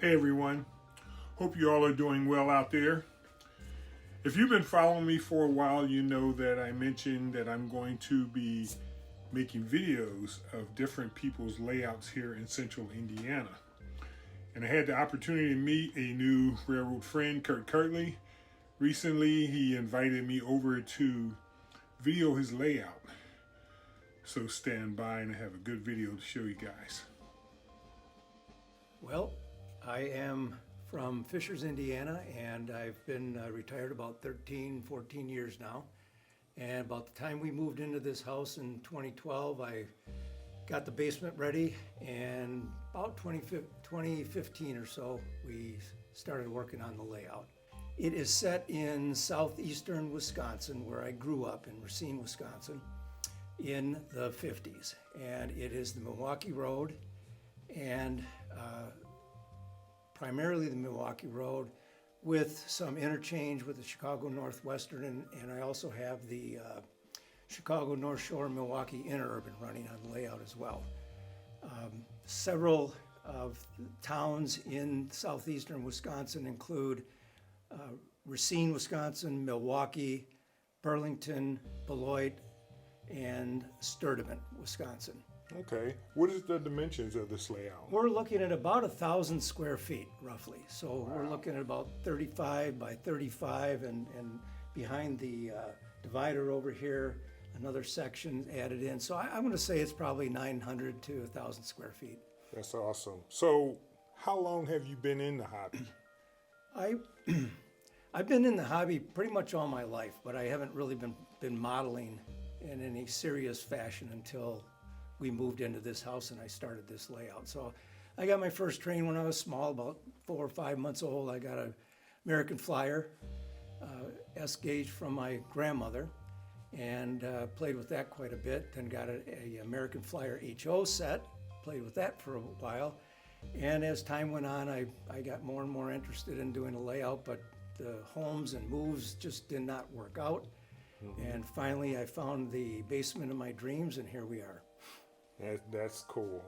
Hey everyone, hope you all are doing well out there. If you've been following me for a while, you know that I mentioned that I'm going to be making videos of different people's layouts here in central Indiana. And I had the opportunity to meet a new railroad friend, Kruty. Recently, he invited me over to video his layout. So stand by and I have a good video to show you guys. Well, I am from Fishers, Indiana, and I've been retired about 13, 14 years now. And about the time we moved into this house in 2012, I got the basement ready, and about 2015 or so, we started working on the layout. It is set in southeastern Wisconsin, where I grew up in Racine, Wisconsin, in the 50s. And it is the Milwaukee Road, and primarily the Milwaukee Road with some interchange with the Chicago Northwestern, and I also have the Chicago North Shore Milwaukee Interurban running on the layout as well. Several of the towns in southeastern Wisconsin include Racine, Wisconsin, Milwaukee, Burlington, Beloit, and Sturtevant, Wisconsin. Okay, what is the dimensions of this layout? We're looking at about 1,000 square feet, roughly. So We're looking at about 35 by 35, and behind the divider over here, another section added in. So I'm going to say it's probably 900 to 1,000 square feet. That's awesome. So how long have you been in the hobby? I've been in the hobby pretty much all my life, but I haven't really been modeling in any serious fashion until we moved into this house and I started this layout. So I got my first train when I was small, about 4 or 5 months old. I got an American Flyer S gauge from my grandmother, and played with that quite a bit. Then got a American Flyer HO set, played with that for a while. And as time went on, I got more and more interested in doing a layout, but the homes and moves just did not work out. And finally I found the basement of my dreams, and here we are. That's cool.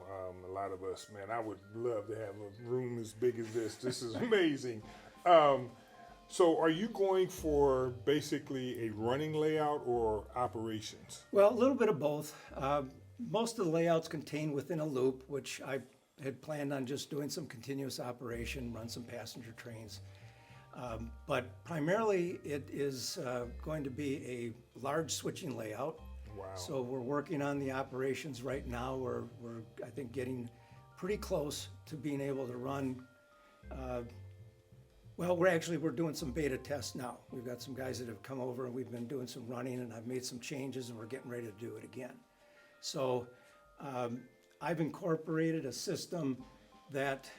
A lot of us, man, I would love to have a room as big as this. This is amazing. So are you going for basically a running layout or operations? Well, a little bit of both. Most of the layouts contain within a loop, which I had planned on just doing some continuous operation, run some passenger trains. But primarily it is going to be a large switching layout. Wow. So we're working on the operations right now. We're I think getting pretty close to being able to run. Well, we're doing some beta tests now. We've got some guys that have come over and we've been doing some running, and I've made some changes and we're getting ready to do it again. So I've incorporated a system that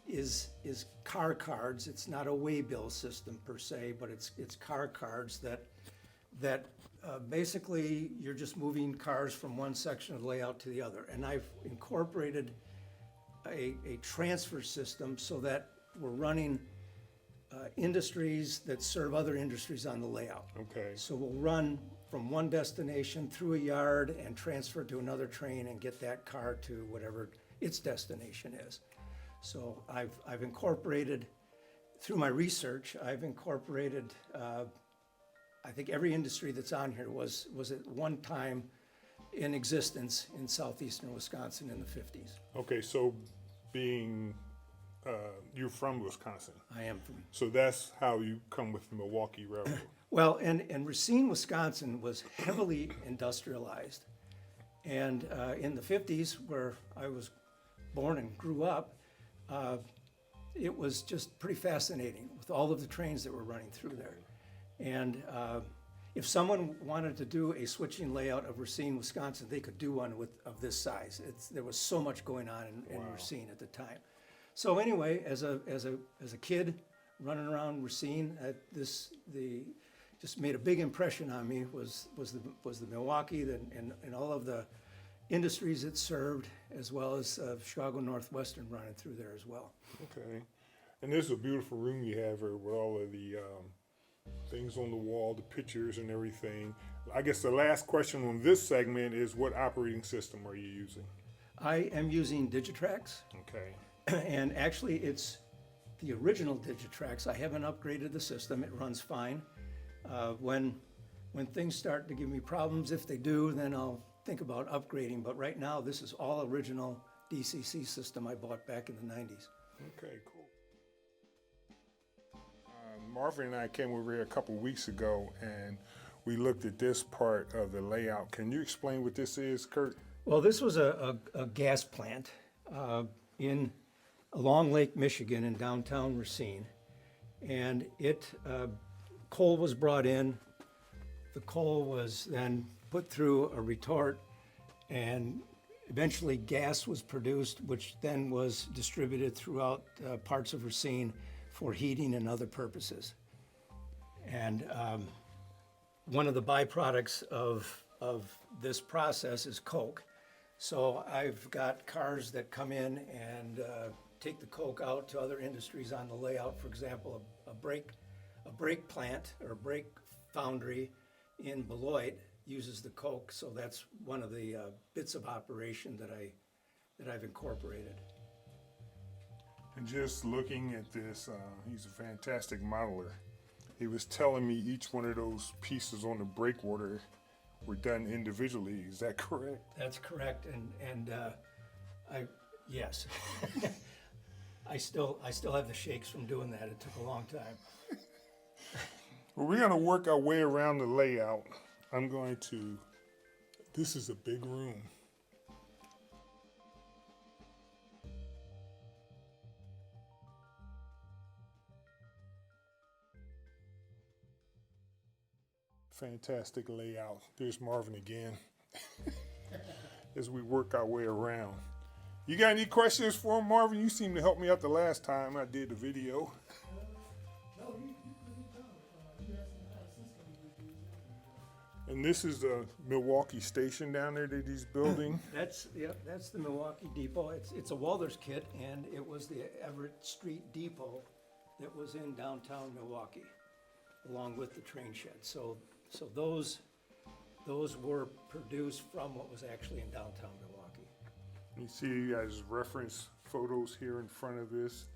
is car cards. It's not a waybill system per se, but it's car cards that basically you're just moving cars from one section of the layout to the other. And I've incorporated a transfer system so that we're running industries that serve other industries on the layout. Okay. So we'll run from one destination through a yard and transfer to another train and get that car to whatever its destination is. So I've incorporated, through my research, I've incorporated I think every industry that's on here was at one time in existence in southeastern Wisconsin in the 50s. Okay, so being you're from Wisconsin. I am from. So that's how you come with the Milwaukee Railroad. Well, and Racine, Wisconsin was heavily industrialized. And in the 50s, where I was born and grew up, it was just pretty fascinating with all of the trains that were running through there. And if someone wanted to do a switching layout of Racine, Wisconsin, they could do one of this size. There was so much going on in Racine at the time. So anyway, as a kid running around Racine, just made a big impression on me was the Milwaukee and all of the industries it served, as well as Chicago Northwestern running through there as well. Okay, and this is a beautiful room you have here with all of the things on the wall, the pictures and everything. I guess the last question on this segment is, what operating system are you using? I am using Digitrax. Okay. And actually, it's the original Digitrax. I haven't upgraded the system. It runs fine. When things start to give me problems, if they do, then I'll think about upgrading. But right now, this is all original DCC system I bought back in the 90s. Okay, cool. Marvin and I came over here a couple weeks ago and we looked at this part of the layout. Can you explain what this is, Kurt? Well, this was a gas plant along Lake Michigan in downtown Racine. And coal was brought in. The coal was then put through a retort, and eventually gas was produced, which then was distributed throughout parts of Racine for heating and other purposes. And one of the byproducts of this process is coke. So I've got cars that come in and take the coke out to other industries on the layout. For example, a brake plant or a brake foundry in Beloit uses the coke, so that's one of the bits of operation that I've incorporated. And just looking at this, he's a fantastic modeler. He was telling me each one of those pieces on the breakwater were done individually. Is that correct? That's correct, and yes, I still have the shakes from doing that. It took a long time. Well, we're going to work our way around the layout. This is a big room. Fantastic layout. There's Marvin again as we work our way around. You got any questions for him, Marvin? You seemed to help me out the last time I did the video. And this is the Milwaukee station down there that he's building. That's the Milwaukee depot. It's a Walters kit, and it was the Everett Street depot that was in downtown Milwaukee, along with the train shed. So those were produced from what was actually in downtown Milwaukee. You see, you guys reference photos here in front of this,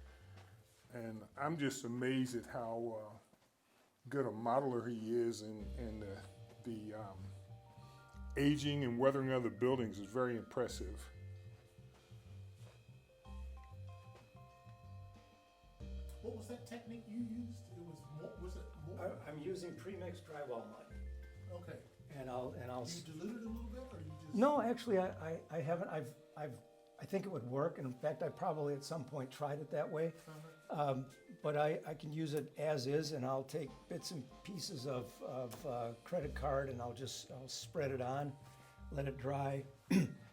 and I'm just amazed at how good a modeler he is, and the aging and weathering of the buildings is very impressive. What was that technique you used? Was it more? I'm using pre-mixed drywall mud. Okay. And I'll. You diluted it a little bit, or you just? No, actually, I haven't. I think it would work, and in fact, I probably at some point tried it that way. But I can use it as is, and I'll take bits and pieces of credit card, and I'll spread it on, let it dry,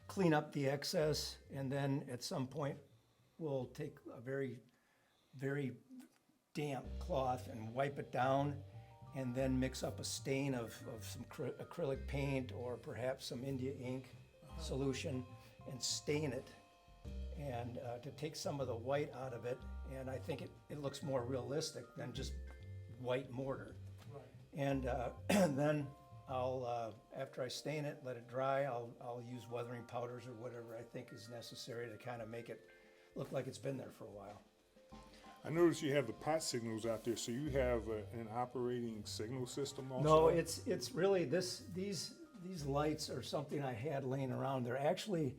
clean up the excess, and then at some point, we'll take a very, very damp cloth and wipe it down, and then mix up a stain of some acrylic paint or perhaps some India ink solution and stain it, and to take some of the white out of it, and I think it looks more realistic than just white mortar. Right. And then I'll, after I stain it, let it dry, I'll use weathering powders or whatever I think is necessary to kind of make it look like it's been there for a while. I noticed you have the pot signals out there, so you have an operating signal system also? No, it's really these lights are something I had laying around. They're actually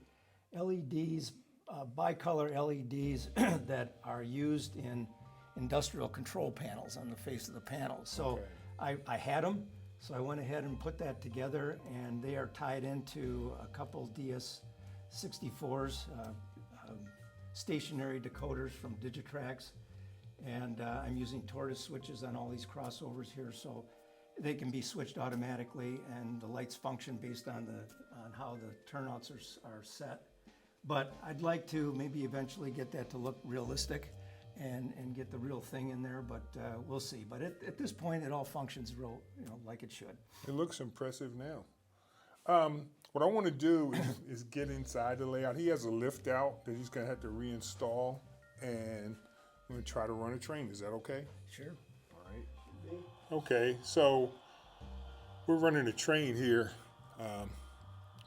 LEDs, bicolor LEDs that are used in industrial control panels on the face of the panels. So okay. I had them, so I went ahead and put that together, and they are tied into a couple DS64s, stationary decoders from Digitrax, and I'm using tortoise switches on all these crossovers here, so they can be switched automatically, and the lights function based on how the turnouts are set. But I'd like to maybe eventually get that to look realistic and get the real thing in there, but we'll see. But at this point, it all functions real, like it should. It looks impressive now. What I want to do is get inside the layout. He has a lift out that he's going to have to reinstall, and I'm going to try to run a train. Is that okay? Sure. All right. Okay, so we're running a train here.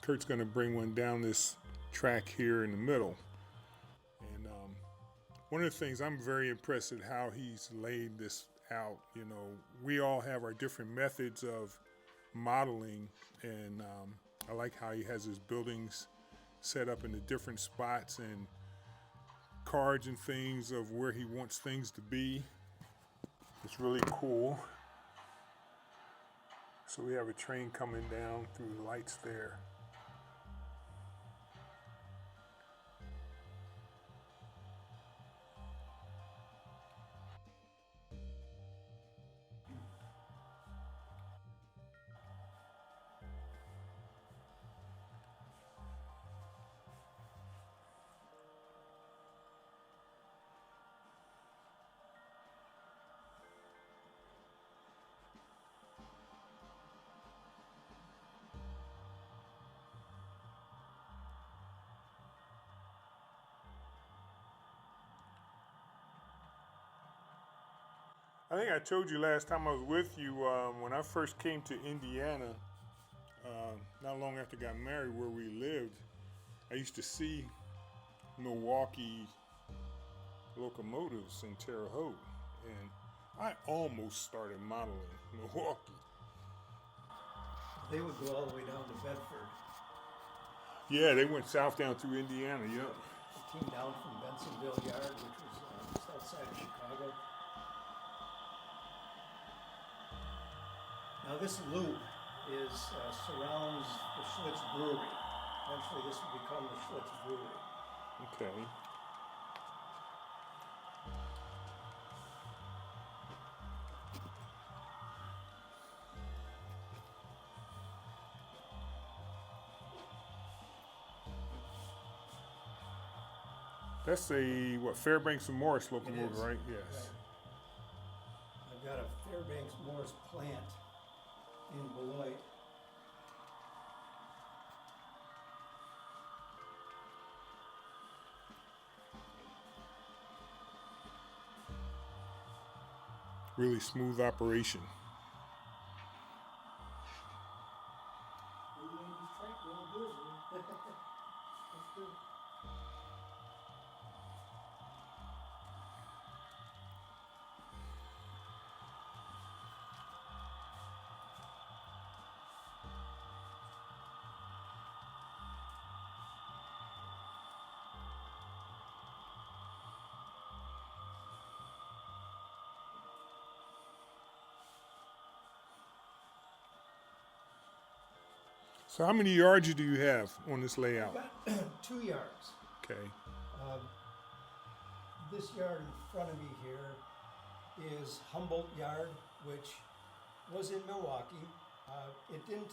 Kurt's going to bring one down this track here in the middle. And one of the things I'm very impressed at how he's laid this out. You know, we all have our different methods of modeling, and I like how he has his buildings set up in the different spots and cards and things of where he wants things to be. It's really cool. So we have a train coming down through the lights there. I think I told you last time I was with you when I first came to Indiana, not long after I got married, where we lived, I used to see Milwaukee locomotives in Terre Haute, and I almost started modeling Milwaukee. They would go all the way down to Bedford. Yeah, they went south down through Indiana, yep. They came down from Bensonville Yard, which was just outside of Chicago. Now this loop surrounds the Schlitz Brewery. Eventually this will become the Schlitz Brewery. Okay. That's a, what, Fairbanks and Morris locomotive, is. right? Yes. Right. I've got a Fairbanks Morris plant in Beloit. Really smooth operation. We made this track real good, man. That's good. So how many yards do you have on this layout? About 2 yards. Okay. This yard in front of me here is Humboldt Yard, which was in Milwaukee. It didn't.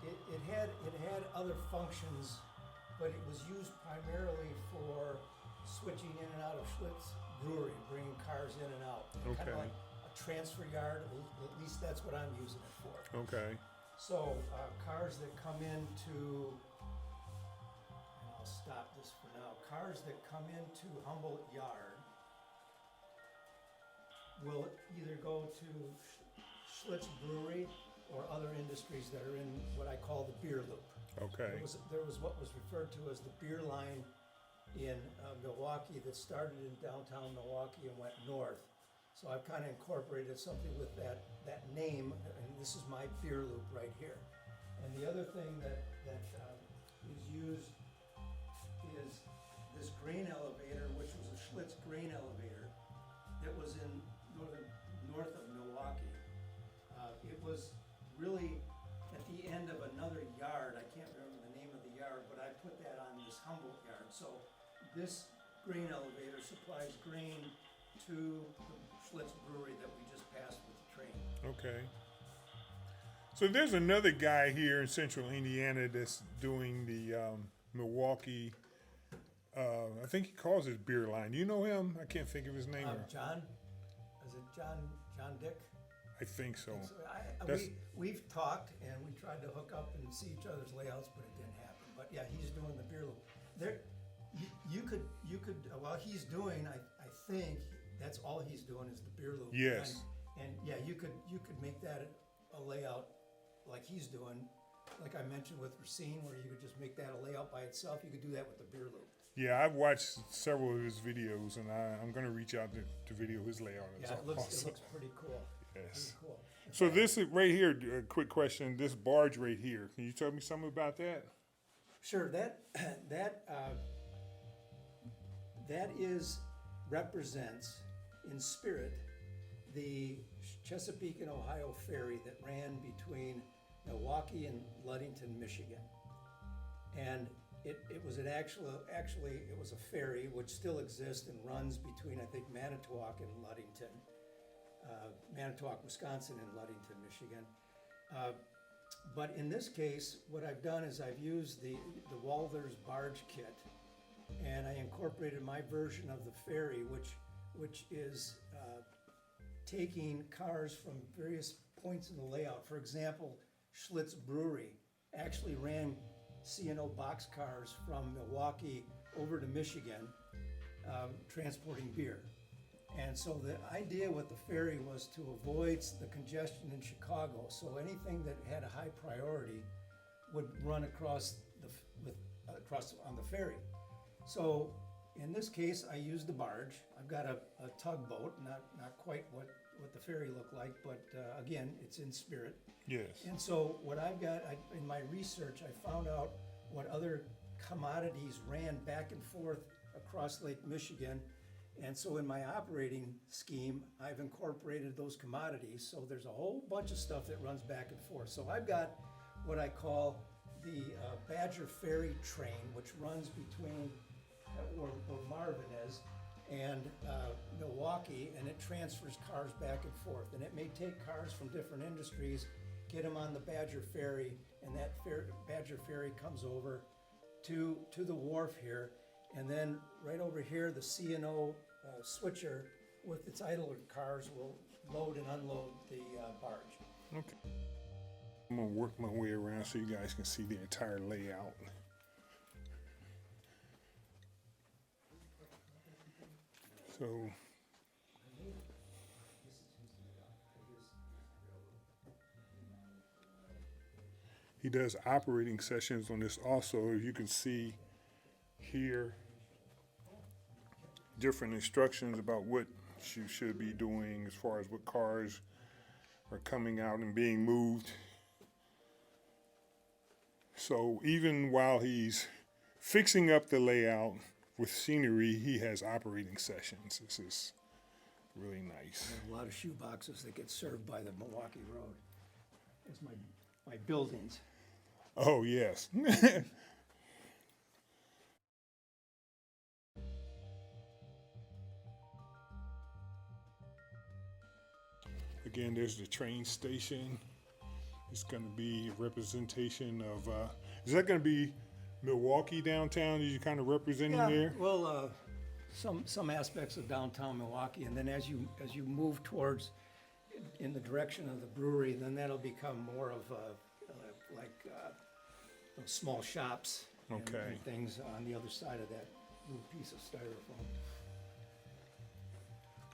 It had other functions, but it was used primarily for switching in and out of Schlitz Brewery, bringing cars in and out. Kind Okay. of like a transfer yard. At least that's what I'm using it for. Okay. So cars that come into, and I'll stop this for now, cars that come into Humboldt Yard will either go to Schlitz Brewery or other industries that are in what I call the beer loop. Okay. There was what was referred to as the beer line in Milwaukee that started in downtown Milwaukee and went north. So I've kind of incorporated something with that name, and this is my beer loop right here. And the other thing that is used is this grain elevator, which was a Schlitz grain elevator that was in north of Milwaukee. It was really at the end of another yard. I can't remember the name of the yard, but I put that on this Humboldt yard. So this grain elevator supplies grain to the Schlitz Brewery that we just passed with the train. Okay. So there's another guy here in central Indiana that's doing the Milwaukee, I think he calls it beer line. You know him? I can't think of his name. John? Is it John Dick? I think so. So we've talked and we tried to hook up and see each other's layouts, but it didn't happen. But yeah, he's doing the beer loop. You could while he's doing, I think that's all he's doing is the beer loop. Yes. And yeah, you could make that a layout like he's doing, like I mentioned with Racine, where you could just make that a layout by itself. You could do that with the beer loop. Yeah, I've watched several of his videos, and I'm going to reach out to video his layout. Yeah, it looks pretty cool. Yes. Pretty cool. So this is right here. A quick question: this barge right here. Can you tell me something about that? Sure, that is represents in spirit the Chesapeake and Ohio ferry that ran between Milwaukee and Ludington, Michigan. And it was actually it was a ferry which still exists and runs between, I think, Manitowoc and Ludington, Manitowoc, Wisconsin and Ludington, Michigan. But in this case, what I've done is I've used the Walther's barge kit, and I incorporated my version of the ferry, which is taking cars from various points in the layout. For example, Schlitz Brewery actually ran C&O boxcars from Milwaukee over to Michigan, transporting beer. And so the idea with the ferry was to avoid the congestion in Chicago. So anything that had a high priority would run across on the ferry. So in this case, I used the barge. I've got a tugboat, not quite what the ferry looked like, but again, it's in spirit. Yes. And so what I've got, in my research, I found out what other commodities ran back and forth across Lake Michigan. And so in my operating scheme, I've incorporated those commodities. So there's a whole bunch of stuff that runs back and forth. So I've got what I call the Badger Ferry train, which runs between where Marvin is and Milwaukee, and it transfers cars back and forth. And it may take cars from different industries, get them on the Badger Ferry, and that Badger Ferry comes over to the wharf here. And then right over here, the C&O switcher with its idler cars will load and unload the barge. Okay. I'm gonna work my way around so you guys can see the entire layout. So he does operating sessions on this also. You can see here different instructions about what you should be doing as far as what cars are coming out and being moved. So even while he's fixing up the layout with scenery, he has operating sessions. This is really nice. And a lot of shoe boxes that get served by the Milwaukee Road. There's my buildings. Oh, yes. Again, there's the train station. It's going to be a representation of, is that going to be Milwaukee downtown? Are you kind of representing there? Well, some aspects of downtown Milwaukee, and then as you move towards in the direction of the brewery, then that'll become more of small shops and things on the other side of that little piece of styrofoam.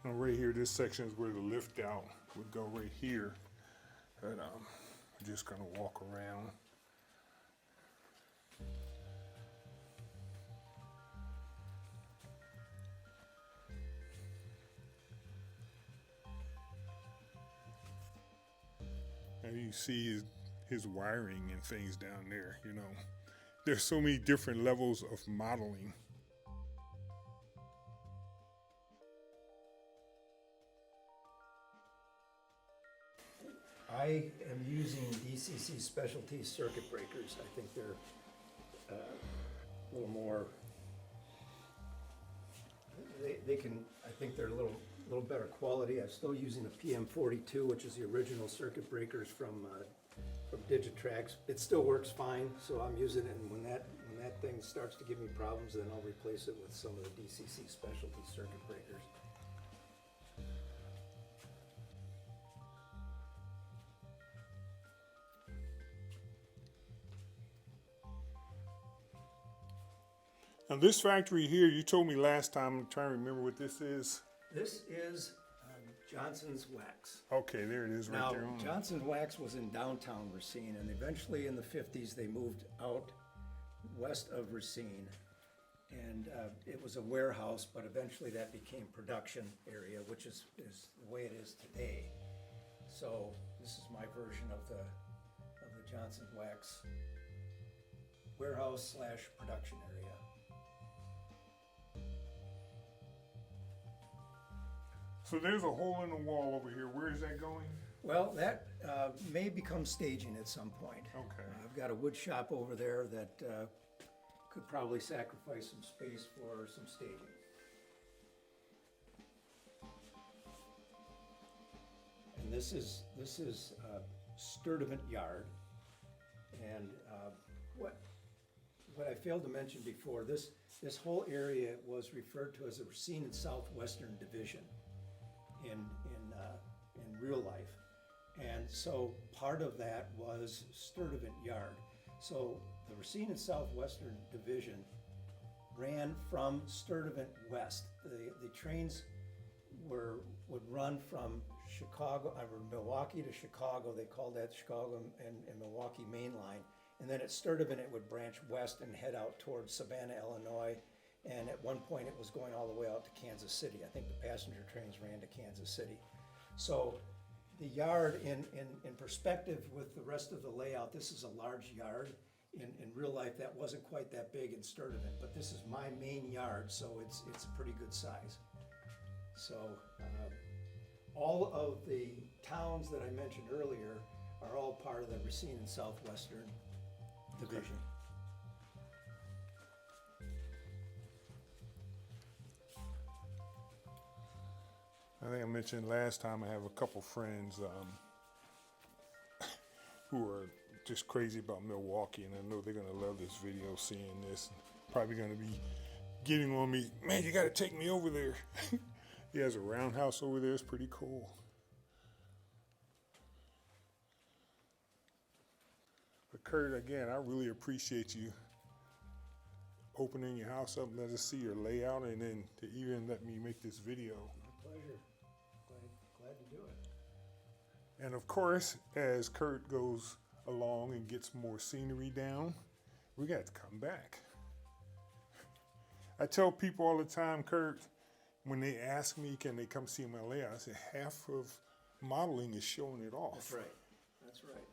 And right here, this section is where the lift out would go right here. But I'm just gonna walk around. And you see his wiring and things down there, you know. There's so many different levels of modeling. I am using DCC specialty circuit breakers. I think they're a little more, they can, I think they're a little better quality. I'm still using a PM42, which is the original circuit breakers from Digitrax. It still works fine, so I'm using it, and when that thing starts to give me problems, then I'll replace it with some of the DCC specialty circuit breakers. Now this factory here, you told me last time, I'm trying to remember what this is. This is Johnson's Wax. Okay, there it is right Now, there. Johnson's Wax was in downtown Racine, and eventually in the 50s they moved out west of Racine. And it was a warehouse, but eventually that became production area, which is the way it is today. So this is my version of the Johnson Wax warehouse / production area. So there's a hole in the wall over here. Where is that going? Well, that may become staging at some point. Okay. I've got a wood shop over there that could probably sacrifice some space for some staging. And this is Sturdivant Yard. And what I failed to mention before, this whole area was referred to as the Racine and Southwestern Division in real life. And so part of that was Sturdivant Yard. So the Racine and Southwestern Division ran from Sturdivant west. The trains would run from Chicago, or Milwaukee to Chicago. They called that Chicago and Milwaukee Main Line. And then at Sturdivant, it would branch west and head out towards Savannah, Illinois. And at one point, it was going all the way out to Kansas City. I think the passenger trains ran to Kansas City. So the yard, in perspective with the rest of the layout, this is a large yard. In real life, that wasn't quite that big in Sturdivant, but this is my main yard, so it's a pretty good size. So all of the towns that I mentioned earlier are all part of the Racine and Southwestern Division. I think I mentioned last time I have a couple friends who are just crazy about Milwaukee, and I know they're going to love this video, seeing this. Probably going to be getting on me, man, you got to take me over there. He has a roundhouse over there. It's pretty cool. But Kurt, again, I really appreciate you opening your house up and let us see your layout, and then to even let me make this video. My pleasure. Glad to do it. And of course, as Kurt goes along and gets more scenery down, we got to come back. I tell people all the time, Kurt, when they ask me, can they come see my layout, I say half of modeling is showing it off. That's right. That's right.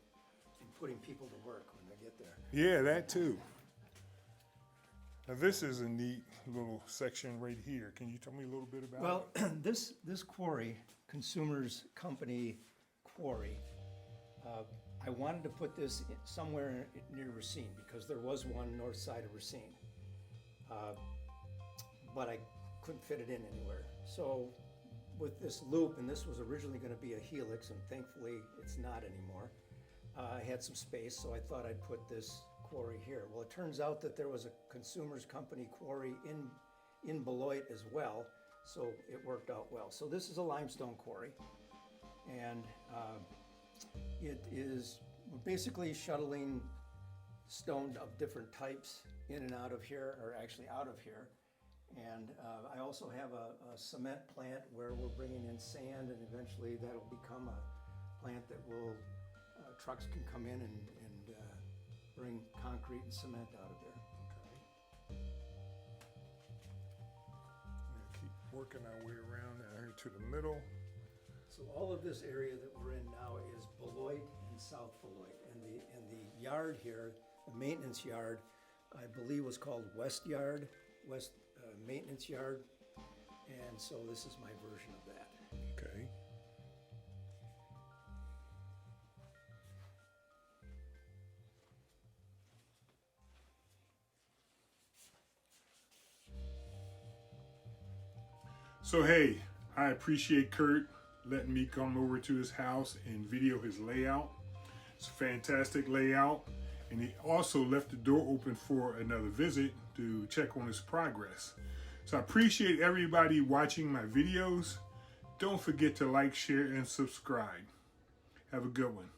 And putting people to work when they get there. Yeah, that too. Now this is a neat little section right here. Can you tell me a little bit about it? Well, this quarry, Consumers Company Quarry, I wanted to put this somewhere near Racine because there was one north side of Racine, but I couldn't fit it in anywhere. So with this loop, and this was originally going to be a helix, and thankfully it's not anymore, I had some space, so I thought I'd put this quarry here. Well, it turns out that there was a Consumers Company quarry in Beloit as well, so it worked out well. So this is a limestone quarry, and it is basically shuttling stone of different types in and out of here, or actually out of here. And I also have a cement plant where we're bringing in sand, and eventually that'll become a plant that will, trucks can come in and bring concrete and cement out of there. Okay. We'll keep working our way around out here to the middle. So all of this area that we're in now is Beloit and South Beloit, and the yard here, the maintenance yard, I believe was called West Yard, West Maintenance Yard, and so this is my version of that. Okay. So hey, I appreciate Kurt letting me come over to his house and video his layout. It's a fantastic layout, and he also left the door open for another visit to check on his progress. So I appreciate everybody watching my videos. Don't forget to like, share, and subscribe. Have a good one.